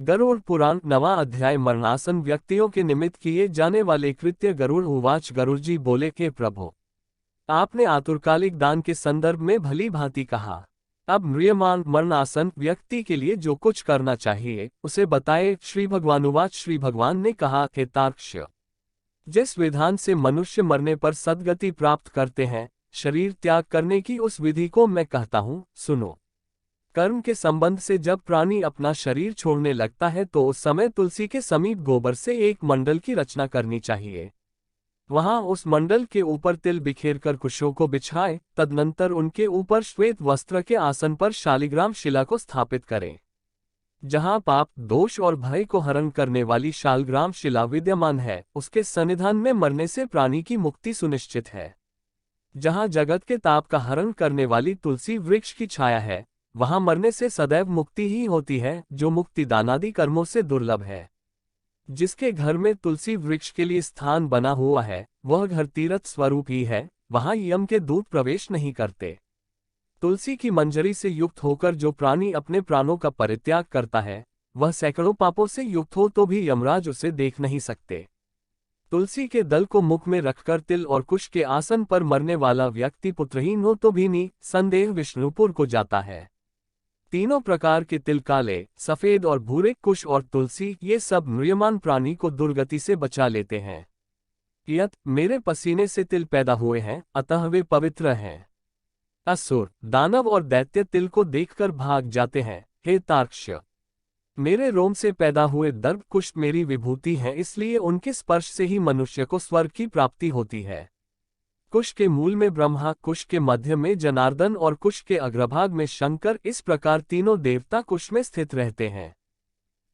गरुड़ पुराण 9वां अध्याय मरणासन व्यक्तियों के निमित्त किए जाने वाले कृत्य। गरुड़ उवाच, गरुड़ जी बोले कि प्रभु, आपने आतुरकालिक दान के संदर्भ में भली भांति कहा। अब म्रियमाण मरणासन व्यक्ति के लिए जो कुछ करना चाहिए उसे बताए। श्री भगवानुवाच, श्री भगवान ने कहा, हे तार्क्ष्य, जिस विधान से मनुष्य मरने पर सद्गति प्राप्त करते हैं, शरीर त्याग करने की उस विधि को मैं कहता हूँ, सुनो। कर्म के संबंध से जब प्राणी अपना शरीर छोड़ने लगता है तो उस समय तुलसी के समीप गोबर से एक मंडल की रचना करनी चाहिए। वहां उस मंडल के ऊपर तिल बिखेरकर कुशों को बिछाए, तदनंतर उनके ऊपर श्वेत वस्त्र के आसन पर शालिग्राम शिला को स्थापित करें। जहां पाप, दोष और भय को हरण करने वाली शालग्राम शिला विद्यमान है, उसके सन्निधान में मरने से प्राणी की मुक्ति सुनिश्चित है। जहां जगत के ताप का हरण करने वाली तुलसी वृक्ष की छाया है, वहां मरने से सदैव मुक्ति ही होती है, जो मुक्ति दानादि कर्मों से दुर्लभ है। जिसके घर में तुलसी वृक्ष के लिए स्थान बना हुआ है, वह घर तीर्थ स्वरूप ही है, वहां यम के दूत प्रवेश नहीं करते। तुलसी की मंजरी से युक्त होकर जो प्राणी अपने प्राणों का परित्याग करता है, वह सैकड़ों पापों से युक्त हो तो भी यमराज उसे देख नहीं सकते। तुलसी के दल को मुख में रखकर तिल और कुश के आसन पर मरने वाला व्यक्ति पुत्रहीन हो तो भी निसंदेह विष्णुपुर को जाता है। तीनों प्रकार के तिल, काले, सफेद और भूरे, कुश और तुलसी, ये सब म्रियमाण प्राणी को दुर्गति से बचा लेते हैं। यत मेरे पसीने से तिल पैदा हुए हैं, अतः वे पवित्र हैं। असुर, दानव और दैत्य तिल को देखकर भाग जाते हैं। हे तार्क्ष्य, मेरे रोम से पैदा हुए दर्भ, कुश मेरी विभूति हैं, इसलिए उनके स्पर्श से ही मनुष्य को स्वर्ग की प्राप्ति होती है। कुश के मूल में ब्रह्मा, कुश के मध्य में जनार्दन और कुश के अग्रभाग में शंकर, इस प्रकार तीनों देवता कुश में स्थित रहते हैं।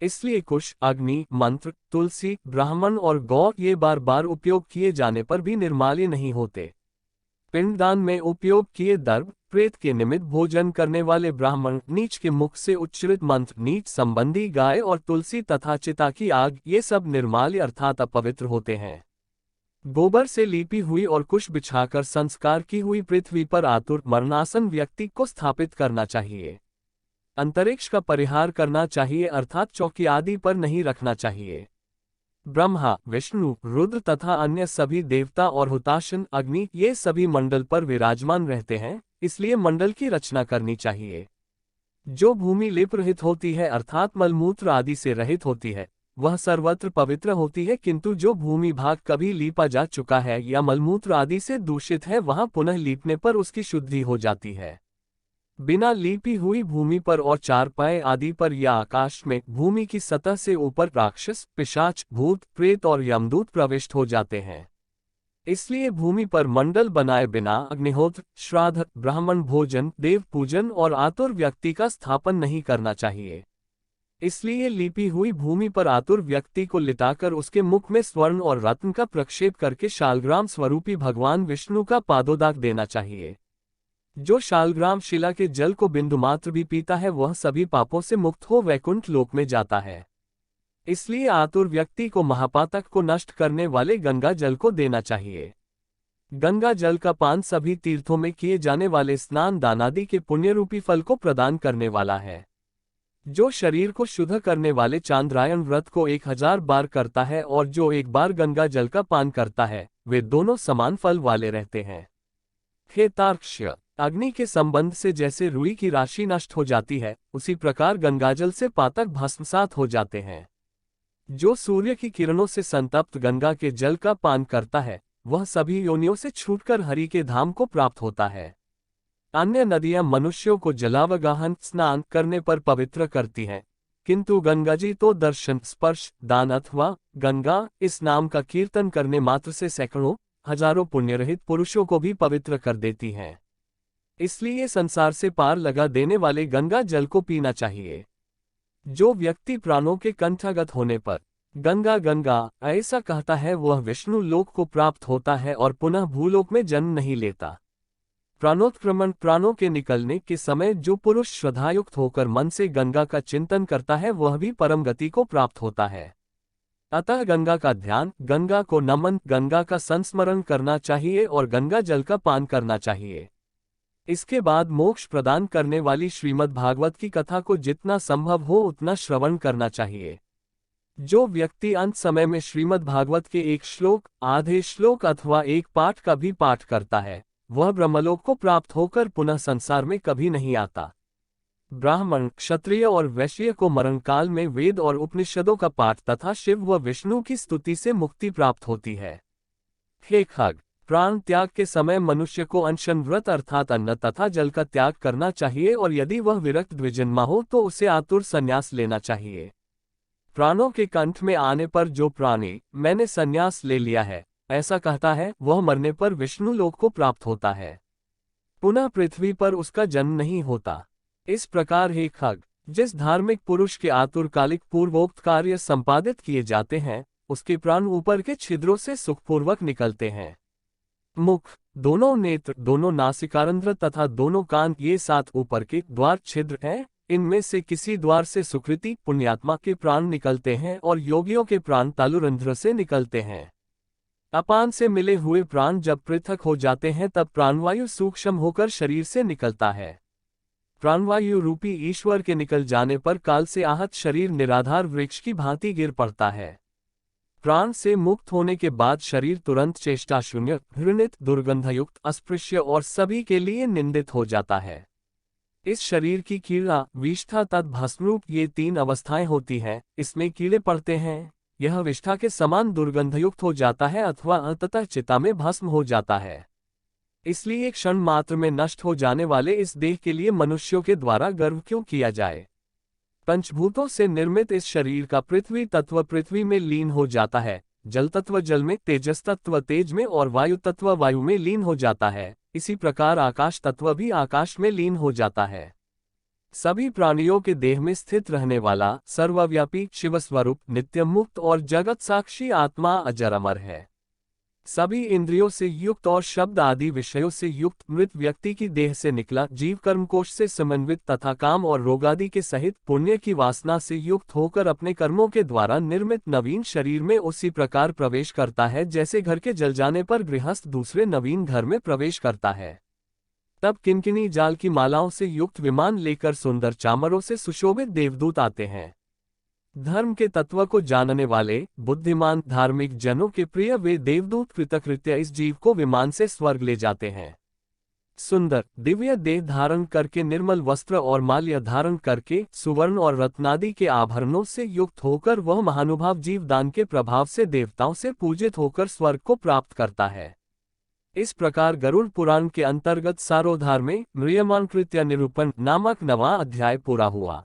इसलिए कुश, अग्नि, मंत्र, तुलसी, ब्राह्मण और गौ ये बार बार उपयोग किए जाने पर भी निर्माल्य नहीं होते। पिंडदान में उपयोग किए दर्भ, प्रेत के निमित्त भोजन करने वाले ब्राह्मण, नीच के मुख से उच्चरित मंत्र, नीच संबंधी गाय और तुलसी तथा चिता की आग, ये सब निर्माल्य अर्थात अपवित्र होते हैं। गोबर से लीपी हुई और कुश बिछाकर संस्कार की हुई पृथ्वी पर आतुर मरणासन व्यक्ति को स्थापित करना चाहिए। अंतरिक्ष का परिहार करना चाहिए, अर्थात चौकी आदि पर नहीं रखना चाहिए। ब्रह्मा, विष्णु, रुद्र तथा अन्य सभी देवता और हुताशन, अग्नि, ये सभी मंडल पर विराजमान रहते हैं, इसलिए मंडल की रचना करनी चाहिए। जो भूमि लिप रहित होती है, अर्थात मलमूत्र आदि से रहित होती है, वह सर्वत्र पवित्र होती है, किंतु जो भूमि भाग कभी लीपा जा चुका है या मलमूत्र आदि से दूषित है, वहां पुनः लीपने पर उसकी शुद्धि हो जाती है। बिना लीपी हुई भूमि पर और चारपाए आदि पर या आकाश में भूमि की सतह से ऊपर राक्षस, पिशाच, भूत, प्रेत और यमदूत प्रविष्ट हो जाते हैं। इसलिए भूमि पर मंडल बनाए बिना अग्निहोत्र, श्राद्ध, ब्राह्मण भोजन, देव पूजन और आतुर व्यक्ति का स्थापन नहीं करना चाहिए। इसलिए लीपी हुई भूमि पर आतुर व्यक्ति को लिटाकर उसके मुख में स्वर्ण और रत्न का प्रक्षेप करके शालग्राम स्वरूपी भगवान विष्णु का पादोदाक देना चाहिए। जो शालग्राम शिला के जल को बिंदुमात्र भी पीता है, वह सभी पापों से मुक्त हो वैकुंठ लोक में जाता है। इसलिए आतुर व्यक्ति को महापातक को नष्ट करने वाले गंगा जल को देना चाहिए। गंगा जल का पान सभी तीर्थों में किए जाने वाले स्नान दानादि के पुण्यरूपी फल को प्रदान करने वाला है। जो शरीर को शुद्ध करने वाले चांद्रायण व्रत को 1000 बार करता है और जो एक बार गंगा जल का पान करता है, वे दोनों समान फल वाले रहते हैं। हे तार्क्ष्य, अग्नि के संबंध से जैसे रुई की राशि नष्ट हो जाती है, उसी प्रकार गंगाजल से पातक भस्मसात हो जाते हैं। जो सूर्य की किरणों से संतप्त गंगा के जल का पान करता है, वह सभी योनियों से छूटकर हरि के धाम को प्राप्त होता है। अन्य नदियां मनुष्यों को जलावगाहन स्नान करने पर पवित्र करती हैं, किंतु गंगाजी तो दर्शन, स्पर्श, दान अथवा गंगा इस नाम का कीर्तन करने मात्र से सैकड़ों, हजारों पुण्यरहित पुरुषों को भी पवित्र कर देती हैं। इसलिए संसार से पार लगा देने वाले गंगा जल को पीना चाहिए। जो व्यक्ति प्राणों के कंठागत होने पर गंगा गंगा ऐसा कहता है, वह विष्णु लोक को प्राप्त होता है और पुनः भूलोक में जन्म नहीं लेता। प्राणोत्क्रमण, प्राणों के निकलने के समय जो पुरुष श्रद्धायुक्त होकर मन से गंगा का चिंतन करता है, वह भी परम गति को प्राप्त होता है। अतः गंगा का ध्यान, गंगा को नमन, गंगा का संस्मरण करना चाहिए और गंगा जल का पान करना चाहिए। इसके बाद मोक्ष प्रदान करने वाली श्रीमद् भागवत की कथा को जितना संभव हो उतना श्रवण करना चाहिए। जो व्यक्ति अंत समय में श्रीमद् भागवत के एक श्लोक, आधे श्लोक अथवा एक पाठ का भी पाठ करता है, वह ब्रह्मलोक को प्राप्त होकर पुनः संसार में कभी नहीं आता। ब्राह्मण, क्षत्रिय और वैश्य को मरणकाल में वेद और उपनिषदों का पाठ तथा शिव व विष्णु की स्तुति से मुक्ति प्राप्त होती है। हे खग, प्राण त्याग के समय मनुष्य को अनशन व्रत अर्थात अन्न तथा जल का त्याग करना चाहिए और यदि वह विरक्त द्विजन्मा हो तो उसे आतुर संन्यास लेना चाहिए। प्राणों के कंठ में आने पर जो प्राणी मैंने संन्यास ले लिया है ऐसा कहता है, वह मरने पर विष्णु लोक को प्राप्त होता है, पुनः पृथ्वी पर उसका जन्म नहीं होता। इस प्रकार हे खग, जिस धार्मिक पुरुष के आतुरकालिक पूर्वोक्त कार्य संपादित किए जाते हैं उसके प्राण ऊपर के छिद्रों से सुखपूर्वक निकलते हैं। मुख, दोनों नेत्र, दोनों नासिकारंध्र तथा दोनों कान ये 7 ऊपर के द्वार छिद्र हैं। इनमें से किसी द्वार से सुकृति पुण्यात्मा के प्राण निकलते हैं और योगियों के प्राण तालुरंध्र से निकलते हैं। अपान से मिले हुए प्राण जब पृथक हो जाते हैं तब प्राणवायु सूक्ष्म होकर शरीर से निकलता है। प्राणवायु रूपी ईश्वर के निकल जाने पर काल से आहत शरीर निराधार वृक्ष की भांति गिर पड़ता है। प्राण से मुक्त होने के बाद शरीर तुरंत चेष्टा शून्य, घृणित, दुर्गंधयुक्त, अस्पृश्य और सभी के लिए निंदित हो जाता है। इस शरीर की कीड़ा, विष्ठा तथा भस्मरूप ये 3 अवस्थाएं होती हैं। इसमें कीड़े पड़ते हैं, यह विष्ठा के समान दुर्गंधयुक्त हो जाता है अथवा अंततः चिता में भस्म हो जाता है। इसलिए क्षण मात्र में नष्ट हो जाने वाले इस देह के लिए मनुष्यों के द्वारा गर्व क्यों किया जाए। पंचभूतों से निर्मित इस शरीर का पृथ्वी तत्व पृथ्वी में लीन हो जाता है, जल तत्व जल में, तेजस तत्व तेज में और वायु तत्व वायु में लीन हो जाता है। इसी प्रकार आकाश तत्व भी आकाश में लीन हो जाता है। सभी प्राणियों के देह में स्थित रहने वाला सर्वव्यापी शिवस्वरूप नित्य मुक्त और जगत साक्षी आत्मा अजर अमर है। सभी इंद्रियों से युक्त और शब्द आदि विषयों से युक्त मृत व्यक्ति की देह से निकला जीव कर्मकोश से समन्वित तथा काम और रोग आदि के सहित पुण्य की वासना से युक्त होकर अपने कर्मों के द्वारा निर्मित नवीन शरीर में उसी प्रकार प्रवेश करता है जैसे घर के जल जाने पर गृहस्थ दूसरे नवीन घर में प्रवेश करता है। तब किनकिनी जाल की मालाओं से युक्त विमान लेकर सुंदर चामरों से सुशोभित देवदूत आते हैं। धर्म के तत्व को जानने वाले बुद्धिमान धार्मिक जनों के प्रिय वे देवदूत कृतकृत्य इस जीव को विमान से स्वर्ग ले जाते हैं। सुंदर दिव्य देह धारण करके, निर्मल वस्त्र और माल्य धारण करके, सुवर्ण और रत्नादि के आभरणों से युक्त होकर वह महानुभाव जीव दान के प्रभाव से देवताओं से पूजित होकर स्वर्ग को प्राप्त करता है। इस प्रकार गरुड़ पुराण के अंतर्गत सारोद्धार में म्रियमाण कृत्य निरूपण नामक 9वां अध्याय पूरा हुआ।